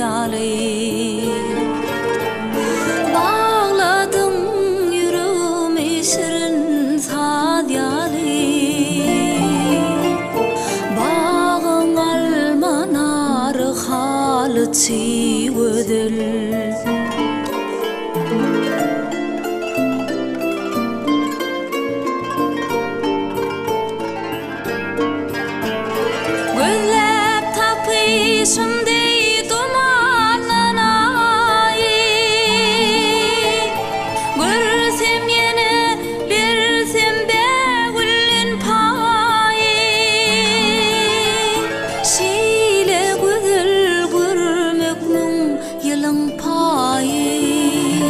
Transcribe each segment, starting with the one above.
yali bağladım yüreğimi şirin sadyali bağın almanarı halı çiğdil Şimdi dumanın ayı görsem yine bilsem begülün payı şile güzel görmekmin yılın payı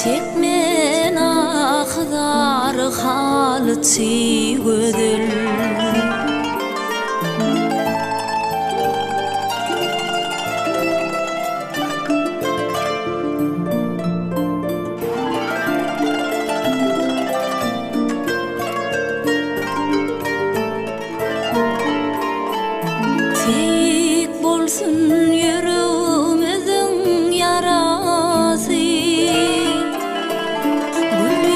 çekmen akdar halı çiğdil Tek bolsun yüreğimizin yarası Gül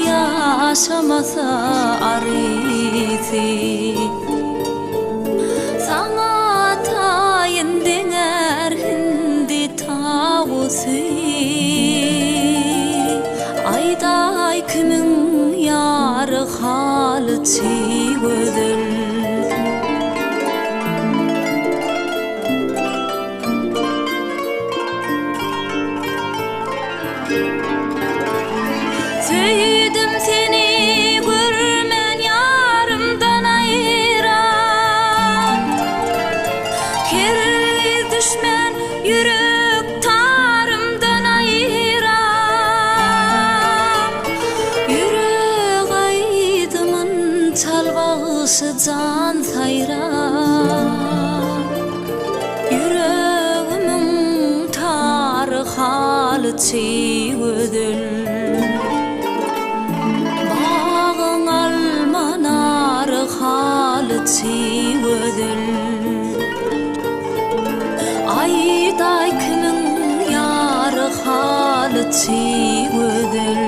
yaşamasa arisi Sana tayin dener hindi tağusu Ayday kimin yarı halı çiğdil Söyledim seni görmen yarımdan ayıran Keril düşmen yürek tarımdan ayıran Yürek aydımın çalbağışı can sayran Yüreğimin tarı halı çiğdil çiğdil Ayday kimin yarı halı çiğdil